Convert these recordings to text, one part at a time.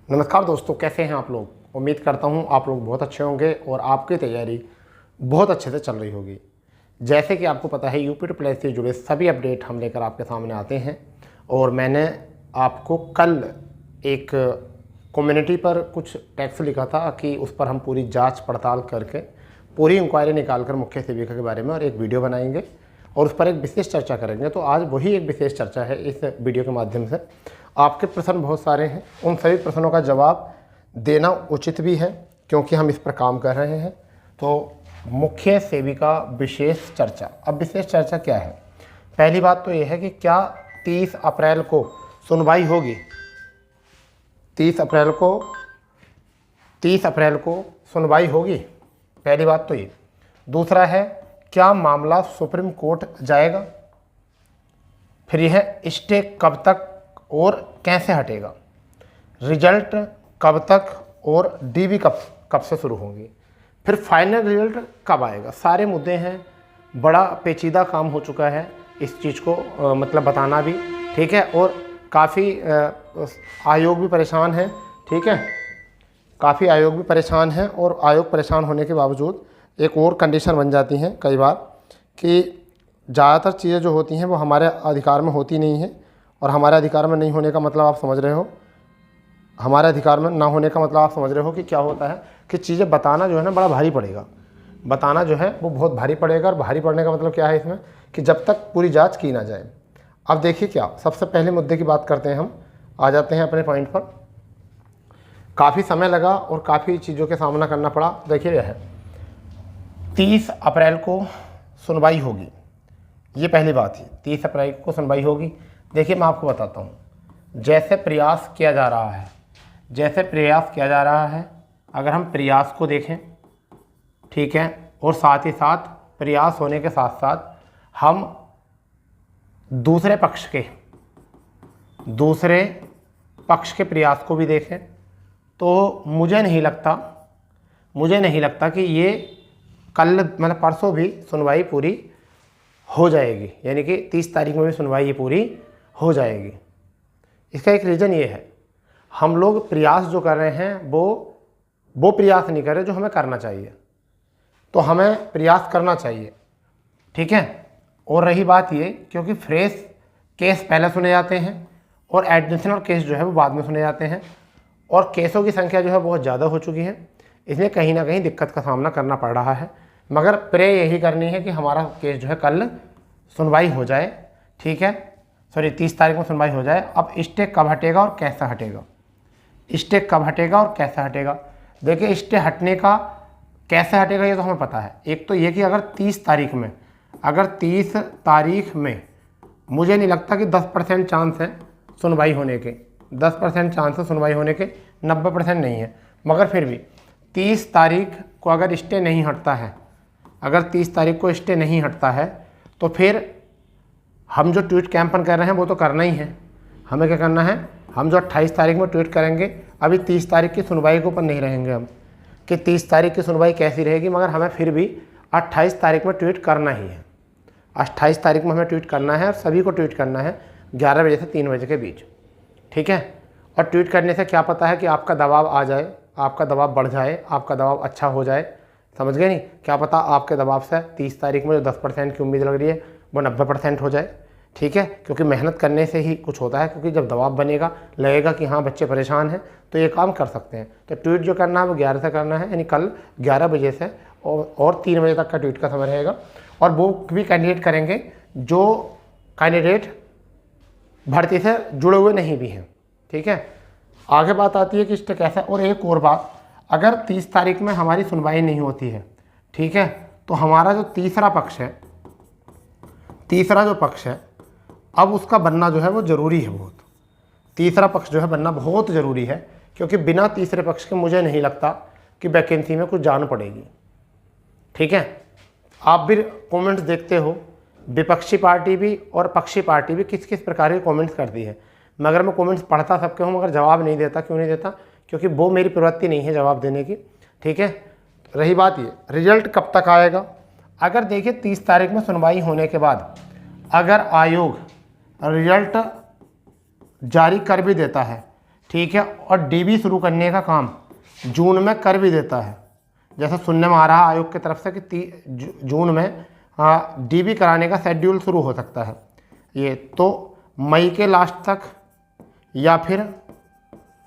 नमस्कार दोस्तों, कैसे हैं आप लोग। उम्मीद करता हूं आप लोग बहुत अच्छे होंगे और आपकी तैयारी बहुत अच्छे से चल रही होगी। जैसे कि आपको पता है, यूपी ट्रिपल से जुड़े सभी अपडेट हम लेकर आपके सामने आते हैं। और मैंने आपको कल एक कम्युनिटी पर कुछ टेक्स्ट लिखा था कि उस पर हम पूरी जांच पड़ताल करके पूरी इंक्वायरी निकाल कर मुख्य सेविका के बारे में और एक वीडियो बनाएंगे और उस पर एक विशेष चर्चा करेंगे। तो आज वही एक विशेष चर्चा है इस वीडियो के माध्यम से। आपके प्रश्न बहुत सारे हैं, उन सभी प्रश्नों का जवाब देना उचित भी है क्योंकि हम इस पर काम कर रहे हैं। तो मुख्य सेविका विशेष चर्चा। अब विशेष चर्चा क्या है? पहली बात तो यह है कि क्या 30 अप्रैल को सुनवाई होगी। 30 अप्रैल को सुनवाई होगी, पहली बात तो ये। दूसरा है, क्या मामला सुप्रीम कोर्ट जाएगा। फिर यह स्टे कब तक और कैसे हटेगा। रिजल्ट कब तक और डीबी कब से शुरू होंगी। फिर फाइनल रिजल्ट कब आएगा। सारे मुद्दे हैं, बड़ा पेचीदा काम हो चुका है इस चीज़ को मतलब बताना भी, ठीक है। और काफ़ी आयोग भी परेशान है, ठीक है। काफ़ी आयोग भी परेशान है और आयोग परेशान होने के बावजूद एक और कंडीशन बन जाती हैं कई बार कि ज़्यादातर चीज़ें जो होती हैं वो हमारे अधिकार में होती नहीं हैं। और हमारे अधिकार में नहीं होने का मतलब आप समझ रहे हो, हमारे अधिकार में ना होने का मतलब आप समझ रहे हो कि क्या होता है कि चीज़ें बताना जो है ना बड़ा भारी पड़ेगा। बताना जो है वो बहुत भारी पड़ेगा। और भारी पड़ने का मतलब क्या है इसमें कि जब तक पूरी जांच की ना जाए। अब देखिए, क्या सबसे पहले मुद्दे की बात करते हैं, हम आ जाते हैं अपने पॉइंट पर। काफ़ी समय लगा और काफ़ी चीज़ों के सामना करना पड़ा। देखिए, यह है 30 अप्रैल को सुनवाई होगी, ये पहली बात है। 30 अप्रैल को सुनवाई होगी। देखिए, मैं आपको बताता हूँ, जैसे प्रयास किया जा रहा है, अगर हम प्रयास को देखें, ठीक है, और साथ ही साथ प्रयास होने के साथ साथ हम दूसरे पक्ष के प्रयास को भी देखें, तो मुझे नहीं लगता कि ये कल मतलब परसों भी सुनवाई पूरी हो जाएगी, यानी कि 30 तारीख में भी सुनवाई ये पूरी हो जाएगी। इसका एक रीज़न ये है, हम लोग प्रयास जो कर रहे हैं वो प्रयास नहीं कर रहे जो हमें करना चाहिए। तो हमें प्रयास करना चाहिए, ठीक है। और रही बात ये, क्योंकि फ्रेश केस पहले सुने जाते हैं और एडिशनल केस जो है वो बाद में सुने जाते हैं, और केसों की संख्या जो है बहुत ज़्यादा हो चुकी है, इसलिए कहीं ना कहीं दिक्कत का सामना करना पड़ रहा है। मगर प्रे यही करनी है कि हमारा केस जो है कल सुनवाई हो जाए, ठीक है। 30 तारीख में सुनवाई हो जाए। अब स्टे कब हटेगा और कैसा हटेगा। देखिए, स्टे हटने का कैसे हटेगा ये तो हमें पता है। एक तो ये कि अगर 30 तारीख में मुझे नहीं लगता कि 10% चांस है सुनवाई होने के। 10% चांस है सुनवाई होने के, 90% नहीं है। मगर फिर भी 30 तारीख को अगर स्टे नहीं हटता है, तो फिर हम जो ट्वीट कैंपेन कर रहे हैं वो तो करना ही है। हमें क्या करना है, हम जो 28 तारीख में ट्वीट करेंगे, अभी 30 तारीख की सुनवाई के ऊपर नहीं रहेंगे हम कि 30 तारीख की सुनवाई कैसी रहेगी, मगर हमें फिर भी 28 तारीख में ट्वीट करना ही है। 28 तारीख में हमें ट्वीट करना है और सभी को ट्वीट करना है 11 बजे से 3 बजे के बीच, ठीक है। और ट्वीट करने से क्या पता है कि आपका दबाव आ जाए, आपका दबाव बढ़ जाए, आपका दबाव अच्छा हो जाए, समझ गए नहीं। क्या पता आपके दबाव से 30 तारीख में जो 10% की उम्मीद लग रही है वो 90% हो जाए, ठीक है। क्योंकि मेहनत करने से ही कुछ होता है, क्योंकि जब दबाव बनेगा, लगेगा कि हाँ बच्चे परेशान हैं, तो ये काम कर सकते हैं। तो ट्वीट जो करना है वो 11 से करना है, यानी कल 11 बजे से और 3 बजे तक का ट्वीट का समय रहेगा। और वो भी कैंडिडेट करेंगे जो कैंडिडेट भर्ती से जुड़े हुए नहीं भी हैं, ठीक है। आगे बात आती है कि स्टे कैसा। और एक और बात, अगर 30 तारीख में हमारी सुनवाई नहीं होती है, ठीक है, तो हमारा जो तीसरा जो पक्ष है अब उसका बनना जो है वो ज़रूरी है बहुत। तीसरा पक्ष जो है बनना बहुत ज़रूरी है, क्योंकि बिना तीसरे पक्ष के मुझे नहीं लगता कि वैकेंसी में कुछ जान पड़ेगी, ठीक है। आप भी कमेंट्स देखते हो, विपक्षी पार्टी भी और पक्षी पार्टी भी किस किस प्रकार के कमेंट्स करती है। मगर मैं कमेंट्स पढ़ता सबके हूँ, मगर जवाब नहीं देता। क्यों नहीं देता? क्योंकि वो मेरी प्रवृत्ति नहीं है जवाब देने की, ठीक है। रही बात ये, रिजल्ट कब तक आएगा। अगर देखिए 30 तारीख में सुनवाई होने के बाद अगर आयोग रिजल्ट जारी कर भी देता है ठीक है, और डीबी शुरू करने का काम जून में कर भी देता है। जैसा सुनने में आ रहा है आयोग की तरफ से कि जून में डीबी कराने का शेड्यूल शुरू हो सकता है। ये तो मई के लास्ट तक या फिर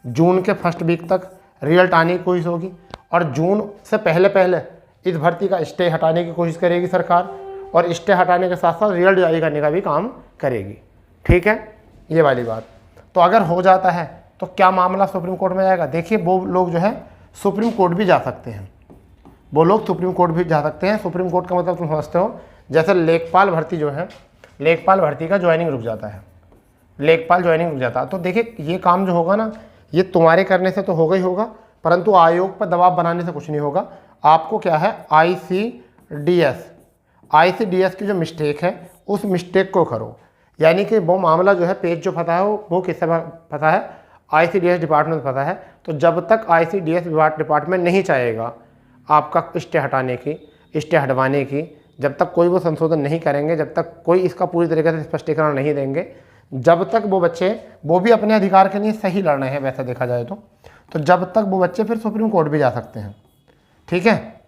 जून के फर्स्ट वीक तक रिजल्ट आने की कोशिश होगी, और जून से पहले पहले इस भर्ती का स्टे हटाने की कोशिश करेगी सरकार, और स्टे हटाने के साथ साथ रिजल्ट जारी करने का भी काम करेगी। ठीक है, ये वाली बात। तो अगर हो जाता है तो क्या मामला सुप्रीम कोर्ट में जाएगा? देखिए, वो लोग जो है सुप्रीम कोर्ट भी जा सकते हैं, वो लोग सुप्रीम कोर्ट भी जा सकते हैं। सुप्रीम कोर्ट का मतलब तुम समझते हो, जैसे लेखपाल भर्ती जो है, लेखपाल भर्ती का ज्वाइनिंग रुक जाता है, लेखपाल ज्वाइनिंग रुक जाता है। तो देखिए, ये काम जो होगा ना, ये तुम्हारे करने से तो होगा ही होगा, परंतु आयोग पर दबाव बनाने से कुछ नहीं होगा। आपको क्या है, आईसीडीएस की जो मिस्टेक है उस मिस्टेक को करो। यानी कि वो मामला जो है, पेज जो फंसा है वो किससे फंसा है? आईसीडीएस डिपार्टमेंट फंसा है। तो जब तक आईसीडीएस डिपार्टमेंट नहीं चाहेगा आपका स्टे हटाने की, स्टे हटवाने की, जब तक कोई वो संशोधन नहीं करेंगे, जब तक कोई इसका पूरी तरीके से स्पष्टीकरण नहीं देंगे, जब तक वो बच्चे, वो भी अपने अधिकार के लिए सही लड़ रहे हैं वैसा देखा जाए तो जब तक वो बच्चे फिर सुप्रीम कोर्ट भी जा सकते हैं। ठीक है,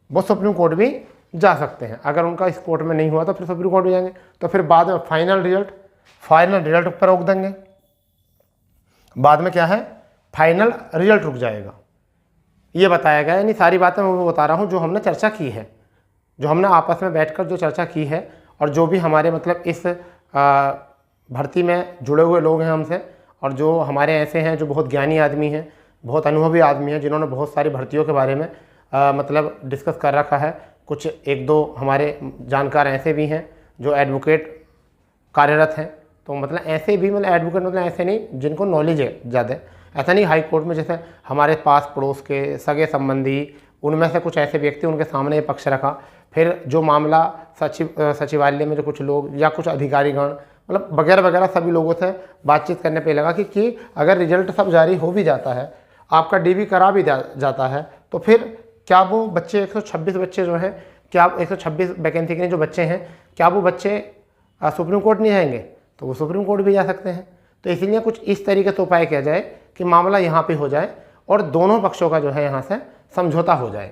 वो सुप्रीम कोर्ट भी जा सकते हैं। अगर उनका इस कोर्ट में नहीं हुआ तो फिर सुप्रीम कोर्ट भी जाएंगे, तो फिर बाद में फाइनल रिजल्ट पर रोक देंगे। बाद में क्या है, फाइनल रिजल्ट रुक जाएगा। ये बताया गया, यानी सारी बातें मैं बता रहा हूँ जो हमने चर्चा की है, जो हमने आपस में बैठकर जो चर्चा की है, और जो भी हमारे मतलब इस भर्ती में जुड़े हुए लोग हैं हमसे, और जो हमारे ऐसे हैं जो बहुत ज्ञानी आदमी हैं, बहुत अनुभवी आदमी हैं, जिन्होंने बहुत सारी भर्तियों के बारे में मतलब डिस्कस कर रखा है। कुछ एक दो हमारे जानकार ऐसे भी हैं जो एडवोकेट कार्यरत हैं। तो मतलब ऐसे भी, मतलब एडवोकेट मतलब ऐसे नहीं जिनको नॉलेज है ज़्यादा, ऐसा नहीं हाई कोर्ट में जैसे हमारे पास पड़ोस के सगे संबंधी, उनमें से कुछ ऐसे व्यक्ति उनके सामने ये पक्ष रखा, फिर जो मामला सचिवालय में जो कुछ लोग या कुछ अधिकारीगण मतलब वगैरह वगैरह सभी लोगों से बातचीत करने पे लगा कि अगर रिजल्ट सब जारी हो भी जाता है, आपका डीबी करा भी जाता है, तो फिर क्या वो बच्चे 126 बच्चे जो हैं, क्या 126 वैकेंसी के लिए जो बच्चे हैं, क्या वो बच्चे सुप्रीम कोर्ट नहीं जाएंगे? तो वो सुप्रीम कोर्ट भी जा सकते हैं। तो इसलिए कुछ इस तरीके से उपाय किया जाए कि मामला यहाँ पे हो जाए और दोनों पक्षों का जो है यहाँ से समझौता हो जाए,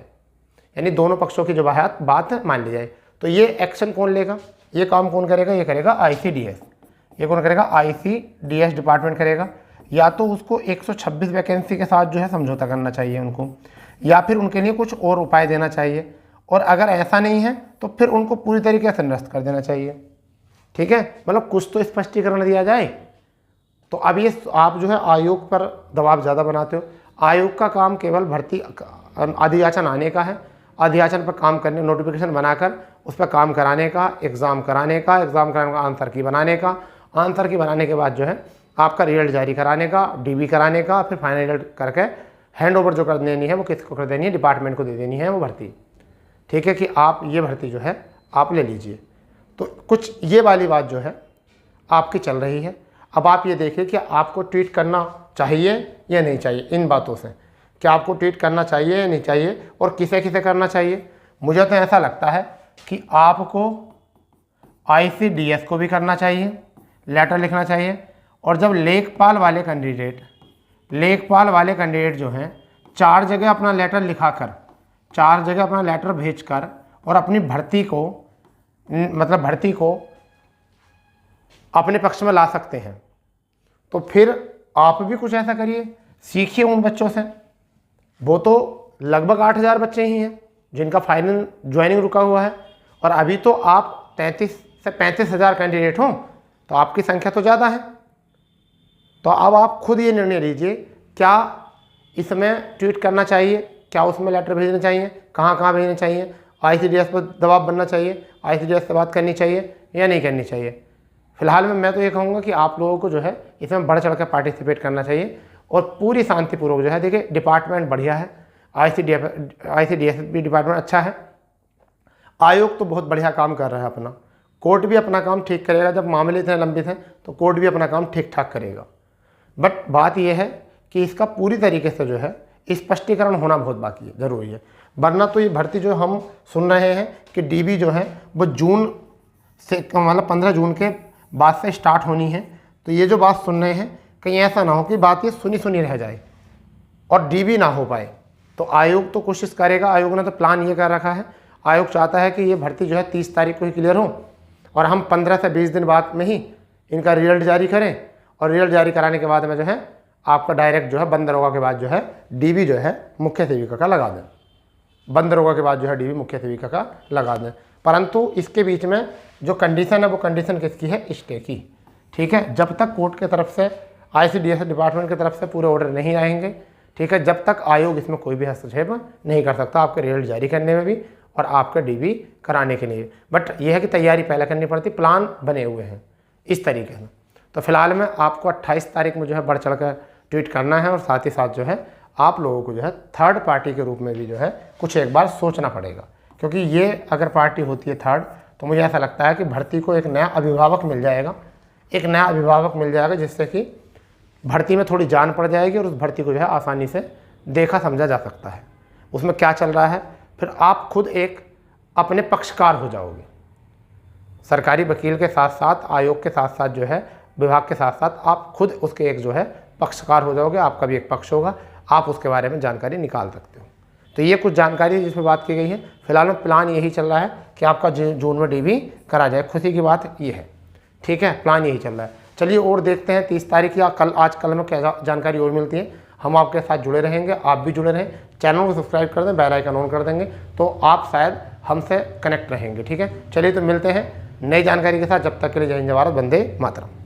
यानी दोनों पक्षों की जो बात मान ली जाए। तो ये एक्शन कौन लेगा, ये काम कौन करेगा? ये करेगा आईसीडीएस। ये कौन करेगा? आईसीडीएस डिपार्टमेंट करेगा। या तो उसको 126 वैकेंसी के साथ जो है समझौता करना चाहिए उनको, या फिर उनके लिए कुछ और उपाय देना चाहिए, और अगर ऐसा नहीं है तो फिर उनको पूरी तरीके से निरस्त कर देना चाहिए। ठीक है, मतलब कुछ तो स्पष्टीकरण दिया जाए। तो अब ये आप जो है आयोग पर दबाव ज़्यादा बनाते हो। आयोग का काम केवल भर्ती अधियाचन आने का है, अधियाचन पर काम करने, नोटिफिकेशन बनाकर उस पर काम कराने का, एग्ज़ाम कराने का, आंसर की बनाने का, आंसर की बनाने के बाद जो है आपका रिजल्ट जारी कराने का, डीबी कराने का, फिर फाइनल रिजल्ट करके हैंड ओवर जो कर देनी है वो किसको कर देनी है? डिपार्टमेंट को दे देनी है वो भर्ती। ठीक है, कि आप ये भर्ती जो है आप ले लीजिए। तो कुछ ये वाली बात जो है आपकी चल रही है। अब आप ये देखिए कि आपको ट्वीट करना चाहिए या नहीं चाहिए इन बातों से, कि आपको ट्वीट करना चाहिए या नहीं चाहिए, और किसे किसे करना चाहिए। मुझे तो ऐसा लगता है कि आपको आईसीडीएस को भी करना चाहिए, लेटर लिखना चाहिए, और जब लेखपाल वाले कैंडिडेट जो हैं 4 जगह अपना लेटर लिखाकर, 4 जगह अपना लेटर भेजकर और अपनी भर्ती को अपने पक्ष में ला सकते हैं, तो फिर आप भी कुछ ऐसा करिए, सीखिए उन बच्चों से। वो तो लगभग 8000 बच्चे ही हैं जिनका फाइनल ज्वाइनिंग रुका हुआ है, और अभी तो आप 33 से 35,000 कैंडिडेट हों, तो आपकी संख्या तो ज़्यादा है। तो अब आप खुद ये निर्णय लीजिए, क्या इसमें ट्वीट करना चाहिए, क्या उसमें लेटर भेजने चाहिए, कहाँ कहाँ भेजने चाहिए, आईसीडीएस पर दबाव बनना चाहिए, आईसीडीएस से बात करनी चाहिए या नहीं करनी चाहिए। फिलहाल में मैं तो ये कहूँगा कि आप लोगों को जो है इसमें बढ़ चढ़ कर पार्टिसिपेट करना चाहिए, और पूरी शांतिपूर्वक जो है। देखिए, डिपार्टमेंट बढ़िया है, आईसीडीएस भी डिपार्टमेंट अच्छा है, आयोग तो बहुत बढ़िया काम कर रहा है अपना, कोर्ट भी अपना काम ठीक करेगा। जब मामले इतने लंबित हैं तो कोर्ट भी अपना काम ठीक ठाक करेगा। बट बात यह है कि इसका पूरी तरीके से जो है स्पष्टीकरण होना बहुत बाकी है, ज़रूरी है। वरना तो ये भर्ती जो हम सुन रहे हैं कि डीबी जो है वो जून से मतलब 15 जून के बाद से स्टार्ट होनी है, तो ये जो बात सुन रहे हैं कहीं ऐसा ना हो कि बात ये सुनी सुनी रह जाए और डीबी ना हो पाए। तो आयोग तो कोशिश करेगा, आयोग ने तो प्लान ये कर रखा है, आयोग चाहता है कि ये भर्ती जो है 30 तारीख को ही क्लियर हो और हम 15 से 20 दिन बाद में ही इनका रिजल्ट जारी करें और रिजल्ट जारी कराने के बाद में जो है आपका डायरेक्ट जो है बंद दरोगा के बाद जो है डीबी जो है मुख्य सेविका का लगा दें, बंद दरोगा के बाद जो है डीबी मुख्य सेविका का लगा दें। परंतु इसके बीच में जो कंडीशन है वो कंडीशन किसकी है? स्टे की। ठीक है, जब तक कोर्ट की तरफ से ICDS डिपार्टमेंट की तरफ से पूरे ऑर्डर नहीं आएंगे, ठीक है, जब तक आयोग इसमें कोई भी हस्तक्षेप नहीं कर सकता आपके रिजल्ट जारी करने में भी और आपका डीबी कराने के लिए। बट यह है कि तैयारी पहले करनी पड़ती, प्लान बने हुए हैं इस तरीके से। तो फिलहाल में आपको 28 तारीख में जो है बढ़ चढ़ कर ट्वीट करना है और साथ ही साथ जो है आप लोगों को जो है थर्ड पार्टी के रूप में भी जो है कुछ एक बार सोचना पड़ेगा, क्योंकि ये अगर पार्टी होती है थर्ड तो मुझे ऐसा लगता है कि भर्ती को एक नया अभिभावक मिल जाएगा, एक नया अभिभावक मिल जाएगा जिससे कि भर्ती में थोड़ी जान पड़ जाएगी और उस भर्ती को जो है आसानी से देखा समझा जा सकता है उसमें क्या चल रहा है। फिर आप खुद एक अपने पक्षकार हो जाओगे, सरकारी वकील के साथ साथ आयोग के साथ साथ जो है विभाग के साथ साथ आप खुद उसके एक जो है पक्षकार हो जाओगे, आपका भी एक पक्ष होगा, आप उसके बारे में जानकारी निकाल सकते हो। तो ये कुछ जानकारी जिस पर बात की गई है। फिलहाल प्लान यही चल रहा है कि आपका जून में डीबी करा जाए, खुशी की बात ये है। ठीक है, प्लान यही चल रहा है। चलिए और देखते हैं 30 तारीख या कल आज कल में क्या जानकारी और मिलती है। हम आपके साथ जुड़े रहेंगे, आप भी जुड़े रहें, चैनल को सब्सक्राइब कर दें, बेल आइकन ऑन कर देंगे तो आप शायद हमसे कनेक्ट रहेंगे। ठीक है, चलिए तो मिलते हैं नई जानकारी के साथ, जब तक के लिए जय हिंद जय भारत, वंदे मातरम।